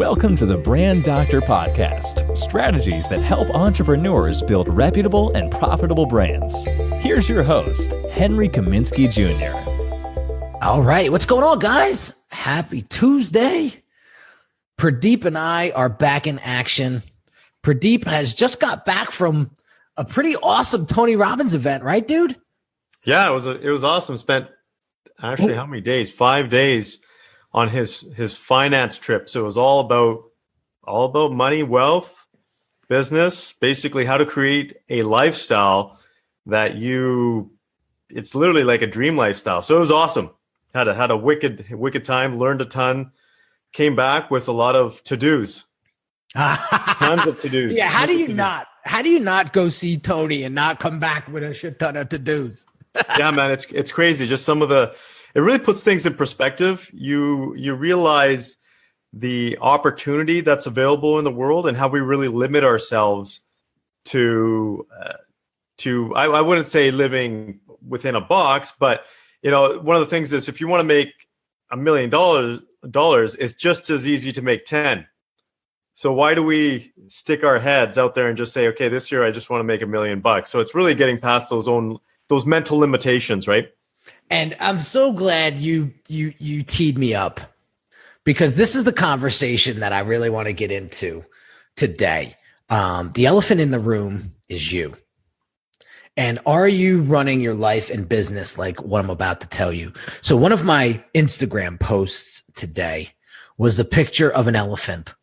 Welcome to the Brand Doctor Podcast, strategies that help entrepreneurs build reputable and profitable brands. Here's your host, Henry Kaminski Jr. All right, what's going on, guys? Happy Tuesday. Pradeep and I are back in action. Pradeep has just got back from a pretty awesome Tony Robbins event, right, dude? Yeah, it was awesome. Spent actually how many days? 5 days on his finance trip. So it was all about money, wealth, business, basically how to create a lifestyle that it's literally like a dream lifestyle. So it was awesome. Had a wicked time, learned a ton, came back with a lot of to-dos. Tons of to-dos. Yeah, how do you not go see Tony and not come back with a shit ton of to-dos? Yeah, man, it's crazy. Just it really puts things in perspective. You realize the opportunity that's available in the world and how we really limit ourselves to I wouldn't say living within a box, but one of the things is if you want to make $1 million, it's just as easy to make 10. So why do we stick our heads out there and just say, okay, this year I just want to make $1 million? So it's really getting past those mental limitations, right? And I'm so glad you teed me up, because this is the conversation that I really want to get into today. The elephant in the room is you. And are you running your life and business like what I'm about to tell you? So one of my Instagram posts today was a picture of an elephant.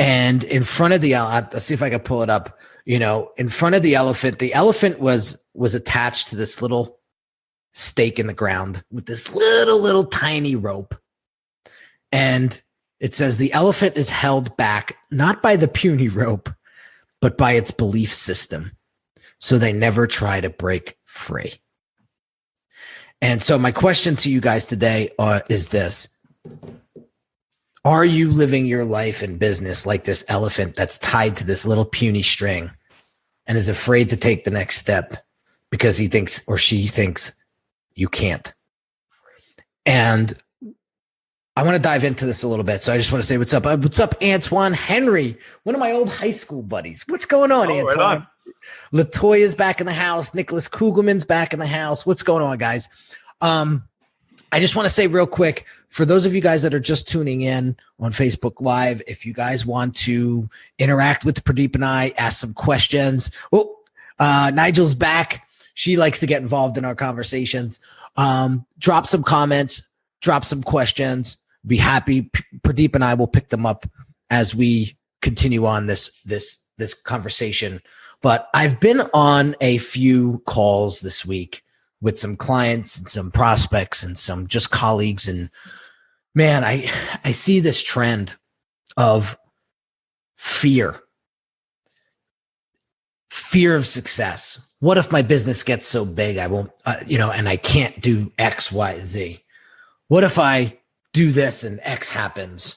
And in front of let's see if I can pull it up. In front of the elephant was attached to this little stake in the ground with this little tiny rope. And it says the elephant is held back not by the puny rope, but by its belief system. So they never try to break free. And so my question to you guys today is this. Are you living your life and business like this elephant that's tied to this little puny string and is afraid to take the next step because he thinks or she thinks you can't? And I want to dive into this a little bit. So I just want to say what's up. What's up, Antoine Henry, one of my old high school buddies. What's going on, Antoine? Right on. Latoya's back in the house. Nicholas Kugelman's back in the house. What's going on, guys? I just want to say real quick, for those of you guys that are just tuning in on Facebook Live, if you guys want to interact with Pradeep and I, ask some questions. Nigel's back. She likes to get involved in our conversations. Drop some comments, drop some questions. Be happy. Pradeep and I will pick them up as we continue on this conversation. But I've been on a few calls this week with some clients and some prospects and some just colleagues. And man, I see this trend of fear of success. What if my business gets so big I won't, and I can't do X, Y, Z? What if I do this and X happens?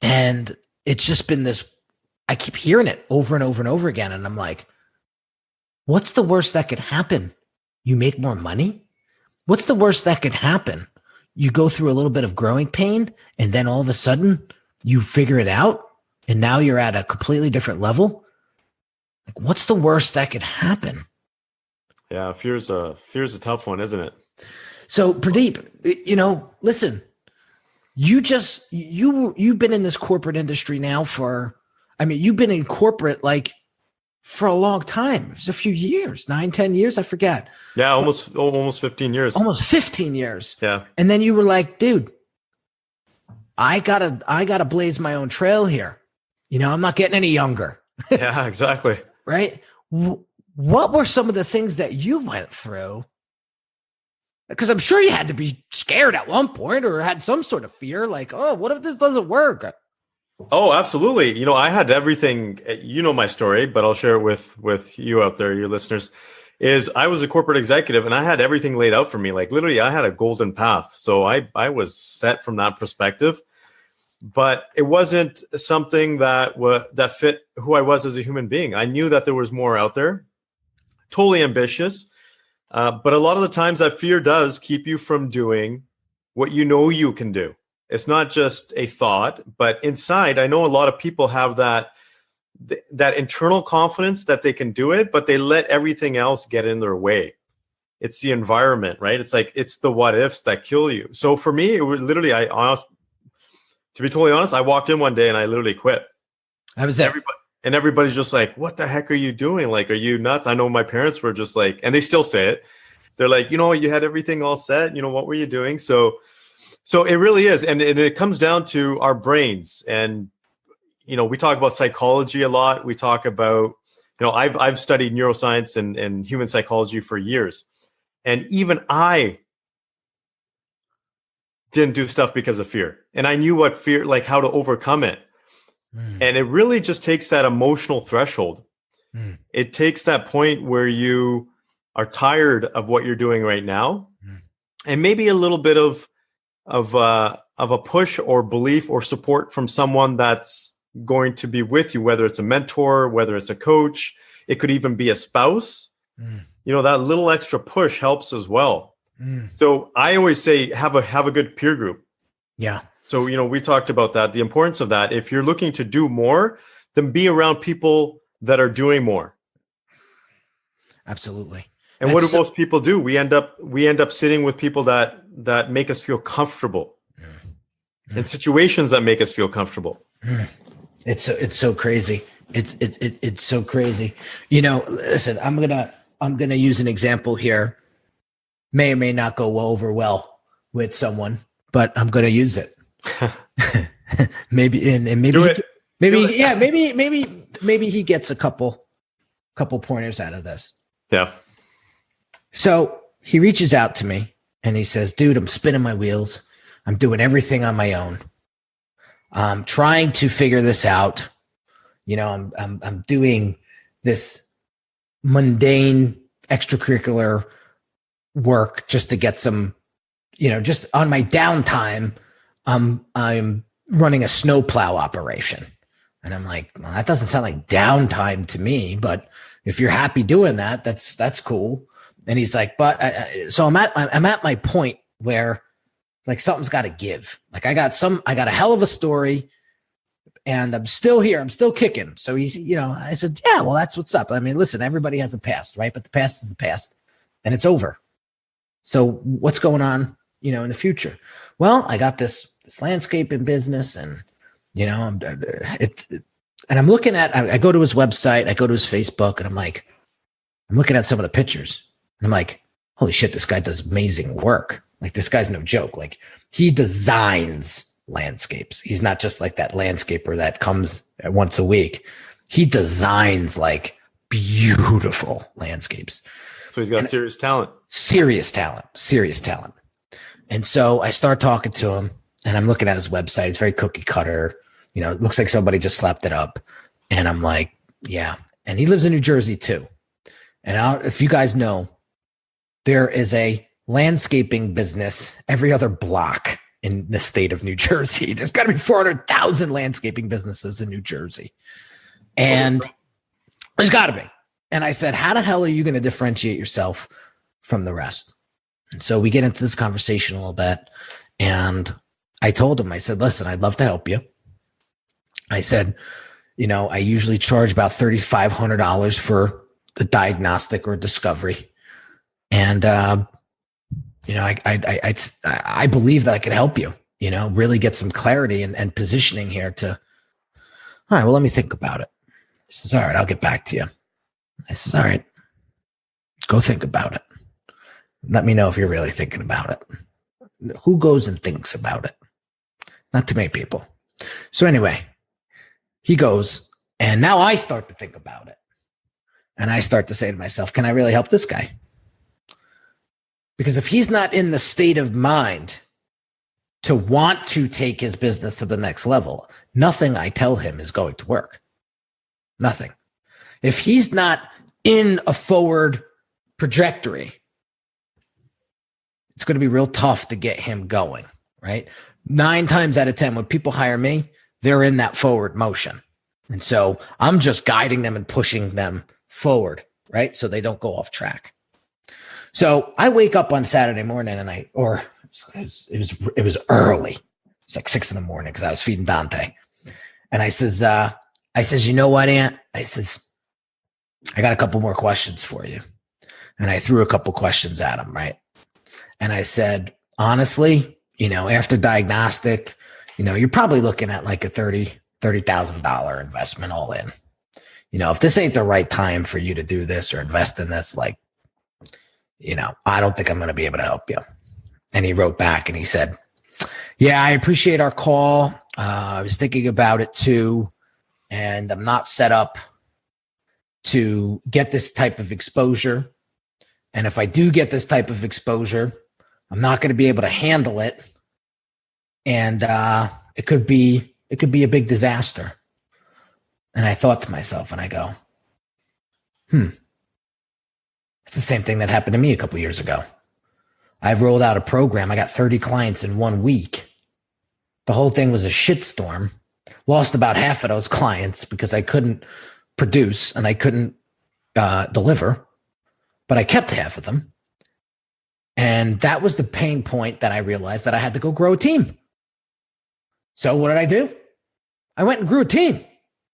And it's just been this, I keep hearing it over and over and over again. And I'm like, what's the worst that could happen? You make more money? What's the worst that could happen? You go through a little bit of growing pain and then all of a sudden you figure it out and now you're at a completely different level. Like, what's the worst that could happen? Yeah, fear's a tough one, isn't it? So Pradeep, listen, you've been in this corporate industry now you've been in corporate for a long time. It's a few years, 9-10 years. I forget. Yeah. Almost 15 years. Almost 15 years. Yeah. And then you were like, dude, I gotta blaze my own trail here. I'm not getting any younger. Yeah, exactly. Right. What were some of the things that you went through? Because I'm sure you had to be scared at one point or had some sort of fear, like, oh, what if this doesn't work? Oh, absolutely. I had everything, my story, but I'll share it with you out there, your listeners, is I was a corporate executive and I had everything laid out for me. Like literally I had a golden path. So I was set from that perspective, but it wasn't something that fit who I was as a human being. I knew that there was more out there, totally ambitious. But a lot of the times that fear does keep you from doing what you know you can do. It's not just a thought, but inside, I know a lot of people have that internal confidence that they can do it, but they let everything else get in their way. It's the environment, right? It's like, it's the what ifs that kill you. So for me, it was literally, to be totally honest, I walked in one day and I literally quit. How was that? And everybody's just like, what the heck are you doing? Like, are you nuts? I know my parents were just like, and they still say it. They're like, you had everything all set. What were you doing? So it really is. And it comes down to our brains. And, we talk about psychology a lot. We talk about, I've studied neuroscience and human psychology for years. And even I didn't do stuff because of fear. And I knew what fear, like how to overcome it. And it really just takes that emotional threshold. It takes that point where you are tired of what you're doing right now, and maybe a little bit of a push or belief or support from someone that's going to be with you, whether it's a mentor, whether it's a coach, it could even be a spouse. That little extra push helps as well. So I always say, have a good peer group. Yeah. So, we talked about that, the importance of that. If you're looking to do more, then be around people that are doing more. Absolutely. And what do most people do? We end up sitting with people that make us feel comfortable in situations that make us feel comfortable. It's so crazy. It's so crazy. Listen, I'm gonna use an example here. May or may not go over well with someone, but I'm gonna use it. maybe he gets a couple pointers out of this. Yeah. So he reaches out to me and he says, dude, I'm spinning my wheels. I'm doing everything on my own. I'm trying to figure this out. I'm doing this mundane extracurricular work just to get some, just on my downtime. I'm running a snowplow operation. And I'm like, well, that doesn't sound like downtime to me, but if you're happy doing that, that's cool. And he's like, but so I'm at my point where like something's got to give. Like I got a hell of a story and I'm still here. I'm still kicking. So he's, I said, yeah, well, that's what's up. I mean, listen, everybody has a past, right? But the past is the past and it's over. So what's going on, in the future? Well, I got this landscaping business and, and I'm looking at, I go to his website, I go to his Facebook and I'm looking at some of the pictures and I'm like, holy shit, this guy does amazing work. Like this guy's no joke. Like he designs landscapes. He's not just like that landscaper that comes once a week. He designs like beautiful landscapes. So he's got serious talent. Serious talent. And so I start talking to him and I'm looking at his website. It's very cookie cutter. It looks like somebody just slapped it up. And I'm like, yeah. And he lives in New Jersey too. And if you guys know, there is a landscaping business every other block in the state of New Jersey. There's got to be 400,000 landscaping businesses in New Jersey. And there's got to be. And I said, how the hell are you going to differentiate yourself from the rest? And so we get into this conversation a little bit. And I told him, I said, listen, I'd love to help you. I said, I usually charge about $3,500 for the diagnostic or discovery. And, I believe that I could help you, really get some clarity and positioning here to, all right, well, let me think about it. He says, all right, I'll get back to you. I says, all right, go think about it. Let me know if you're really thinking about it. Who goes and thinks about it? Not too many people. So anyway, he goes, and now I start to think about it. And I start to say to myself, can I really help this guy? Because if he's not in the state of mind to want to take his business to the next level, nothing I tell him is going to work. Nothing. If he's not in a forward trajectory, it's going to be real tough to get him going, right? 9 times out of 10, when people hire me, they're in that forward motion. And so I'm just guiding them and pushing them forward, right? So they don't go off track. So I wake up on Saturday morning and it was early. It's like 6 a.m. because I was feeding Dante. And I says, you know what, Aunt? I says, I got a couple more questions for you. And I threw a couple questions at him, right? And I said, honestly, after diagnostic, you're probably looking at like a $30,000 investment all in. If this ain't the right time for you to do this or invest in this, like, I don't think I'm going to be able to help you. And he wrote back and he said, yeah, I appreciate our call. I was thinking about it too. And I'm not set up to get this type of exposure. And if I do get this type of exposure, I'm not going to be able to handle it. And it could be a big disaster. And I thought to myself, and I go, it's the same thing that happened to me a couple years ago. I've rolled out a program. I got 30 clients in 1 week. The whole thing was a shitstorm. Lost about half of those clients because I couldn't produce and I couldn't deliver, but I kept half of them. And that was the pain point that I realized that I had to go grow a team. So what did I do? I went and grew a team.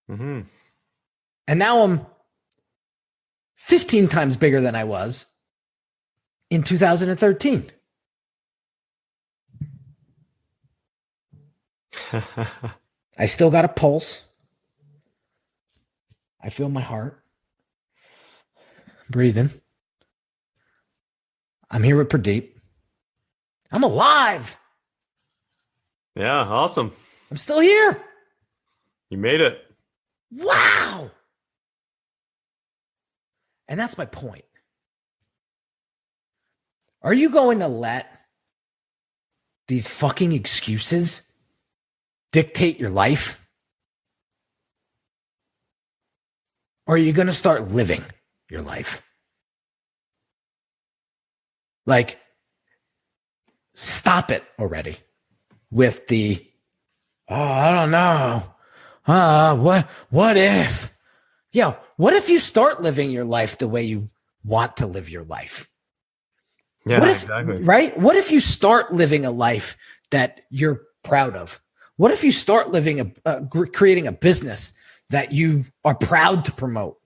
Mm-hmm. And now I'm 15 times bigger than I was in 2013. I still got a pulse. I feel my heart breathing. I'm here with Pradeep. I'm alive. Yeah, awesome. I'm still here. You made it. Wow. And that's my point. Are you going to let these fucking excuses dictate your life? Or are you going to start living your life? Like, stop it already with the, I don't know. What if? Yeah, what if you start living your life the way you want to live your life? Yeah, what if, exactly. Right? What if you start living a life that you're proud of? What if you start living creating a business that you are proud to promote?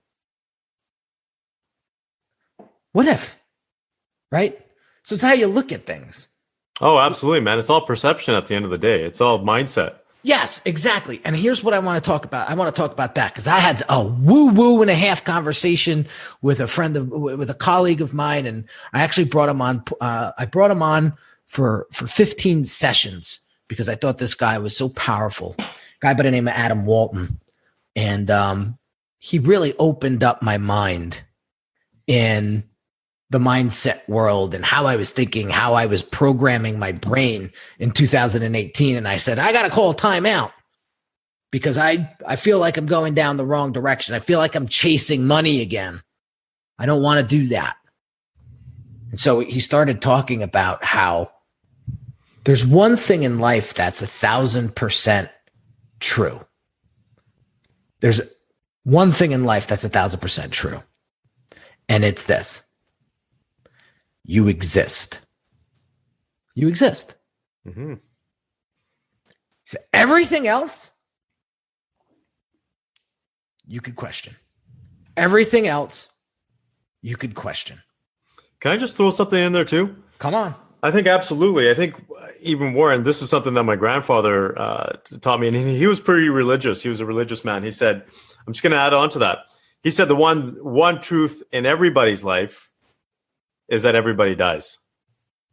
What if? Right? So it's how you look at things. Oh, absolutely, man. It's all perception at the end of the day. It's all mindset. Yes, exactly. And here's what I want to talk about. I want to talk about that because I had a woo and a half conversation with with a colleague of mine, and I actually brought him on. I brought him on for 15 sessions because I thought this guy was so powerful. A guy by the name of Adam Walton, and he really opened up my mind in the mindset world and how I was thinking, how I was programming my brain in 2018. And I said, I got to call time out because I feel like I'm going down the wrong direction. I feel like I'm chasing money again. I don't want to do that. And so he started talking about how there's one thing in life that's 1,000% true. There's one thing in life that's 1,000% true. And it's this. You exist. You exist. Mm-hmm. So everything else, you could question. Everything else, you could question. Can I just throw something in there too? Come on. I think absolutely. I think even Warren, this is something that my grandfather taught me, and he was pretty religious. He was a religious man. He said, I'm just going to add on to that. He said the one truth in everybody's life is that everybody dies.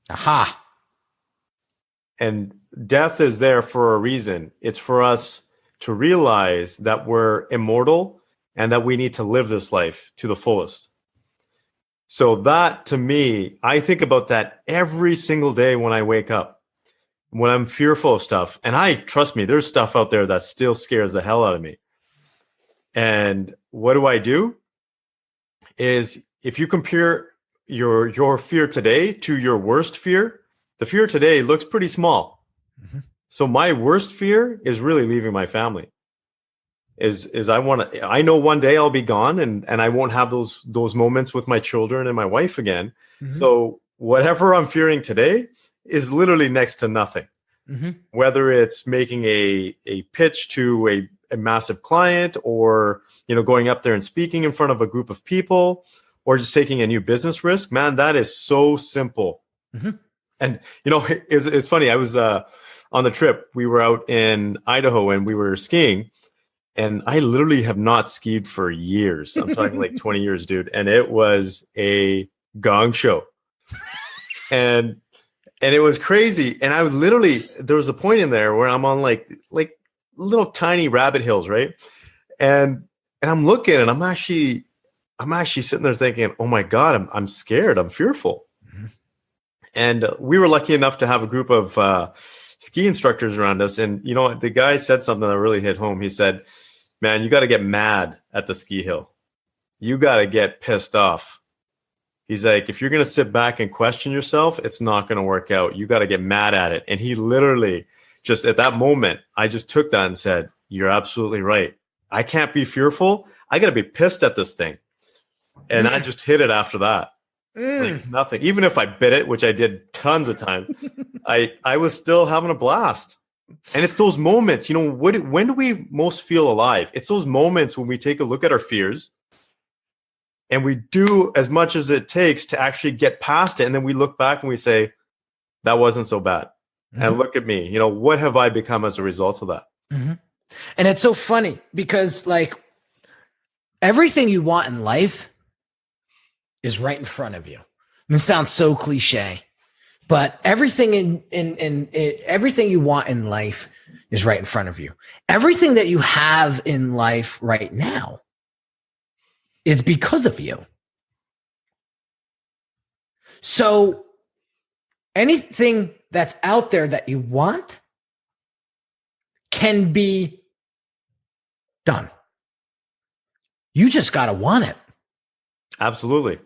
Aha. And death is there for a reason. It's for us to realize that we're immortal and that we need to live this life to the fullest. So that, to me, I think about that every single day when I wake up, when I'm fearful of stuff. And trust me, there's stuff out there that still scares the hell out of me. And what do? Is if you compare your fear today to your worst fear, the fear today looks pretty small. Mm-hmm. So my worst fear is really leaving my family. I know one day I'll be gone and I won't have those moments with my children and my wife again. Mm-hmm. So whatever I'm fearing today is literally next to nothing. whether it's making a pitch to a massive client, or, going up there and speaking in front of a group of people, or just taking a new business risk, man, that is so simple. And, it's funny. I was on the trip. We were out in Idaho and we were skiing, and I literally have not skied for years. I'm talking like 20 years, dude. And it was a gong show. And it was crazy. And I would literally, there was a point in there where I'm on like little tiny rabbit hills, right? And I'm looking, and I'm actually sitting there thinking, oh my God, I'm scared. I'm fearful. And we were lucky enough to have a group of ski instructors around us. And, the guy said something that really hit home. He said, man, you got to get mad at the ski hill. You got to get pissed off. He's like, if you're going to sit back and question yourself, it's not going to work out. You got to get mad at it. And he literally just at that moment, I just took that and said, you're absolutely right. I can't be fearful. I got to be pissed at this thing. And I just hit it after that. Like nothing. Even if I bit it, which I did tons of times, I was still having a blast. And it's those moments, when do we most feel alive? It's those moments when we take a look at our fears and we do as much as it takes to actually get past it. And then we look back and we say, that wasn't so bad. And look at me, what have I become as a result of that? And it's so funny because everything you want in life is right in front of you. And this sounds so cliche, but everything everything you want in life is right in front of you. Everything that you have in life right now is because of you. So anything that's out there that you want can be done. You just got to want it. Absolutely.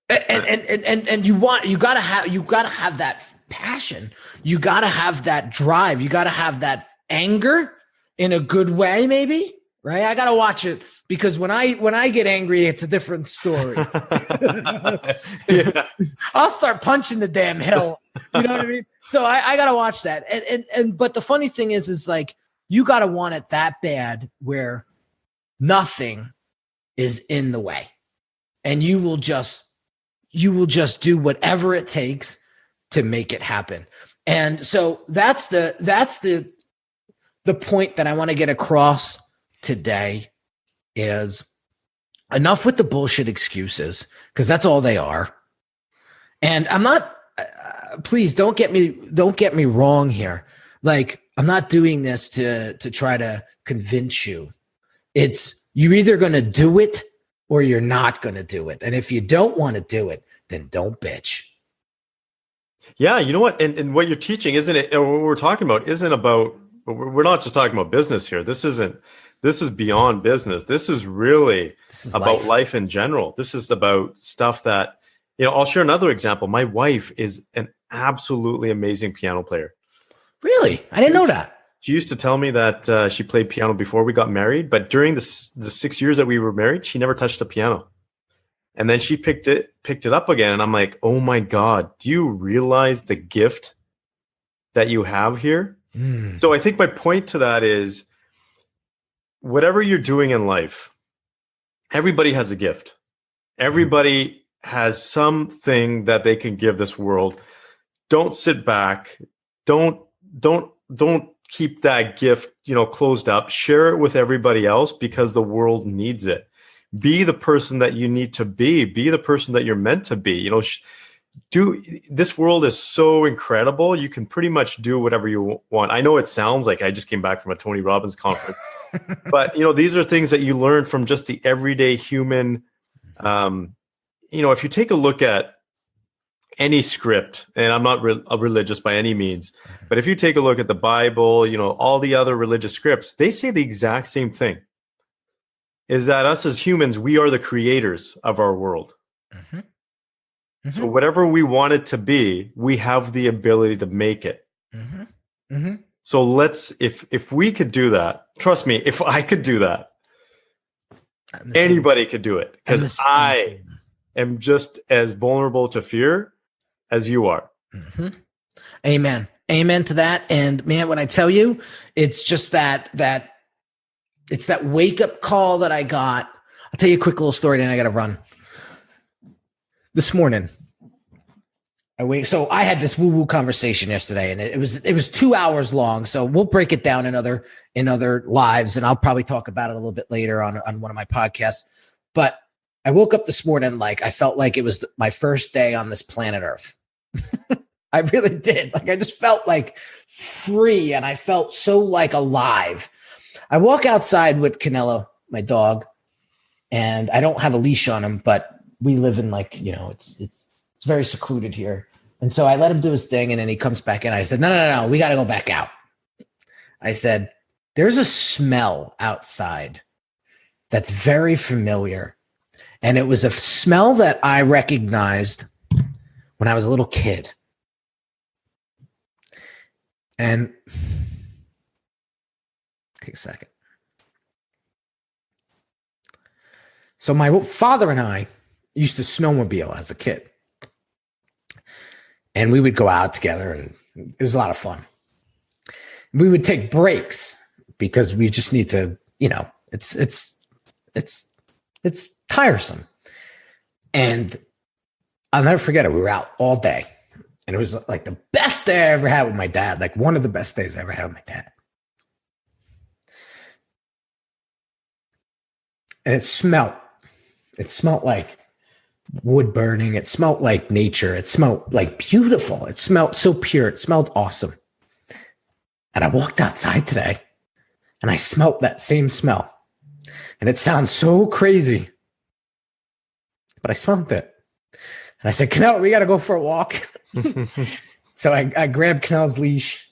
And you got to have that passion. You got to have that drive. You got to have that anger in a good way, maybe, right? I got to watch it because when I get angry, it's a different story. Yeah. I'll start punching the damn hill. You know what I mean? So I got to watch that. But the funny thing is you got to want it that bad where nothing is in the way. And you will just do whatever it takes to make it happen. And so that's the point that I want to get across today is enough with the bullshit excuses, because that's all they are. And I'm not, please don't get me wrong here. I'm not doing this to try to convince you. It's you're either going to do it or you're not going to do it. And if you don't want to do it, then don't bitch. Yeah, you know what? And what you're teaching, isn't it? Or what we're talking about isn't about, we're not just talking about business here. This is beyond business. This is about life in general. This is about stuff that, I'll share another example. My wife is an absolutely amazing piano player. Really? I didn't know that. She used to tell me that she played piano before we got married, but during the 6 years that we were married, she never touched a piano. And then she picked it up again. And I'm like, oh my God, do you realize the gift that you have here? So I think my point to that is whatever you're doing in life, everybody has a gift. Everybody has something that they can give this world. Don't sit back. Don't keep that gift, closed up. Share it with everybody else because the world needs it. Be the person that you need to be. Be the person that you're meant to be. This world is so incredible. You can pretty much do whatever you want. I know it sounds like I just came back from a Tony Robbins conference, but these are things that you learn from just the everyday human. If you take a look at any script, and I'm not religious by any means, but if you take a look at the Bible, all the other religious scripts, they say the exact same thing, is that us as humans, we are the creators of our world. So whatever we want it to be, we have the ability to make it. So let's, if we could do that, trust me, if I could do that, anybody could do it, because I am just as vulnerable to fear as you are. Amen. Amen to that. And man, when I tell you, it's just that it's that wake up call that I got. I'll tell you a quick little story, then I got to run. This morning, so I had this woo-woo conversation yesterday, and it was 2 hours long. So we'll break it down in other lives, and I'll probably talk about it a little bit later on one of my podcasts. But I woke up this morning like I felt like it was my first day on this planet Earth. I really did. Like I just felt like free, and I felt so like alive. I walk outside with Canelo, my dog, and I don't have a leash on him, but we live in it's very secluded here. And so I let him do his thing, and then he comes back in. I said, no, we got to go back out. I said, there's a smell outside that's very familiar. And it was a smell that I recognized when I was a little kid. And take a second. So my father and I used to snowmobile as a kid. And we would go out together, and it was a lot of fun. We would take breaks because we just need to, it's tiresome. And I'll never forget it. We were out all day. And it was like the best day I ever had with my dad, like one of the best days I ever had with my dad. And it smelled like wood burning. It smelled like nature. It smelled like beautiful. It smelled so pure. It smelled awesome. And I walked outside today and I smelled that same smell. And it sounds so crazy, but I smelled it. And I said, Canelo, we got to go for a walk. So I grabbed Canel's leash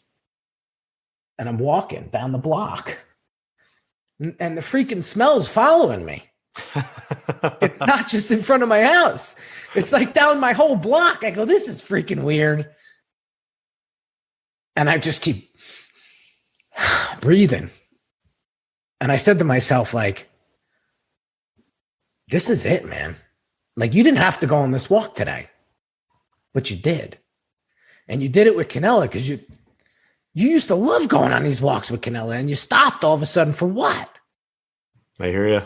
and I'm walking down the block. And the freaking smell is following me. It's not just in front of my house. It's like down my whole block. I go, this is freaking weird. And I just keep breathing. And I said to myself, like, this is it, man. Like, you didn't have to go on this walk today, but you did. And you did it with Canelo because you used to love going on these walks with Canelo, and you stopped all of a sudden for what? I hear you.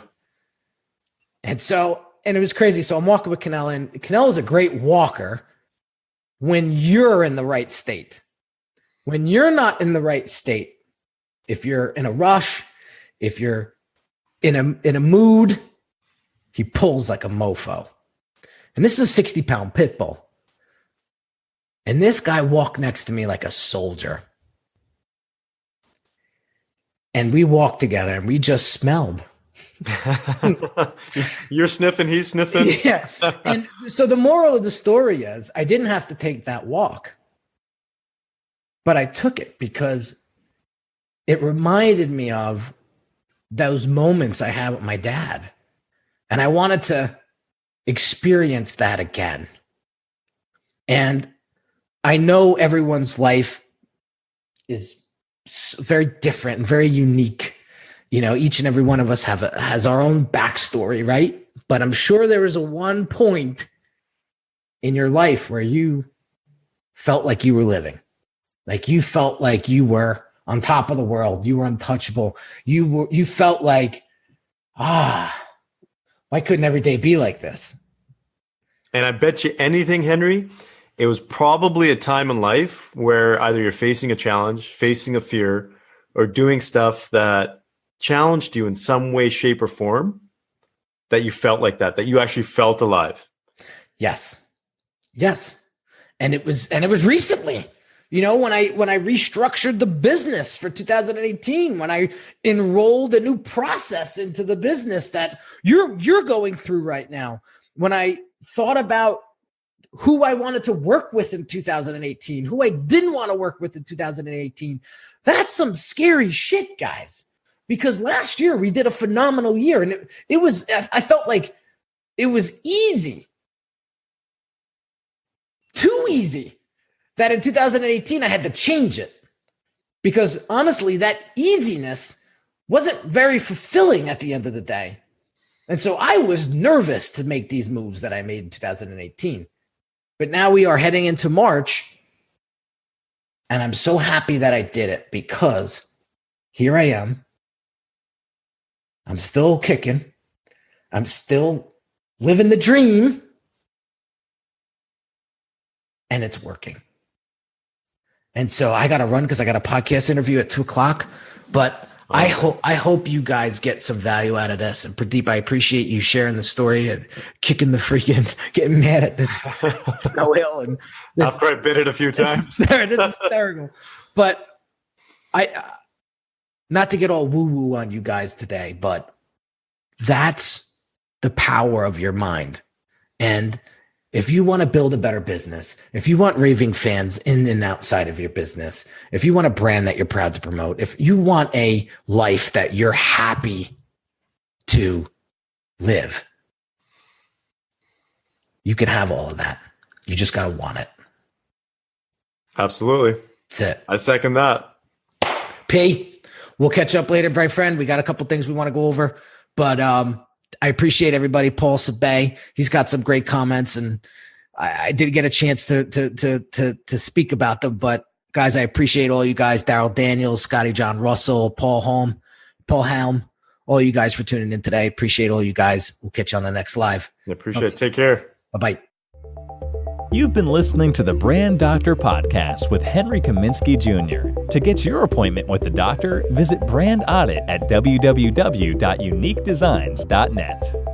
And it was crazy. So I'm walking with Canelo, and Canelo is a great walker when you're in the right state. When you're not in the right state, if you're in a rush, if you're in a mood, he pulls like a mofo. And this is a 60-pound pit bull. And this guy walked next to me like a soldier. And we walked together and we just smelled. You're sniffing, he's sniffing. Yeah. And so the moral of the story is I didn't have to take that walk, but I took it because it reminded me of those moments I had with my dad. And I wanted to experience that again. And I know everyone's life is very different and very unique. You know, each and every one of us has our own backstory, right? But I'm sure there was a one point in your life where you felt like you were living, like you felt like you were on top of the world. You were untouchable. You felt like, why couldn't every day be like this? And I bet you anything, Henry, it was probably a time in life where either you're facing a challenge, facing a fear, or doing stuff that challenged you in some way, shape, or form, that you felt like that you actually felt alive. Yes. And it was recently, you know, when I restructured the business for 2018, when I enrolled a new process into the business that you're going through right now, when I thought about who I wanted to work with in 2018, who I didn't want to work with in 2018, that's some scary shit, guys. Because last year we did a phenomenal year, and I felt like it was easy, too easy, that in 2018 I had to change it. Because honestly, that easiness wasn't very fulfilling at the end of the day. And so I was nervous to make these moves that I made in 2018. But now we are heading into March, And I'm so happy that I did it because here I am. I'm still kicking. I'm still living the dream. And it's working. And so I got to run because I got a podcast interview at 2:00. But I hope you guys get some value out of this. And Pradeep, I appreciate you sharing the story and kicking the freaking, getting mad at this snow hill. And I've probably bit it a few times. It's hysterical. But not to get all woo-woo on you guys today, but that's the power of your mind. And if you want to build a better business, if you want raving fans in and outside of your business, if you want a brand that you're proud to promote, if you want a life that you're happy to live, you can have all of that. You just got to want it. Absolutely. That's it. I second that. P, we'll catch up later, bright friend. We got a couple things we want to go over, but I appreciate everybody. Paul Sabay, he's got some great comments, and I did get a chance to speak about them. But guys, I appreciate all you guys. Daryl Daniels, Scotty John Russell, Paul Helm, all you guys for tuning in today. Appreciate all you guys. We'll catch you on the next live. I appreciate it. Take care. Bye-bye. You've been listening to the Brand Doctor Podcast with Henry Kaminski Jr. To get your appointment with the doctor, visit Brand Audit at www.uniquedesignz.net.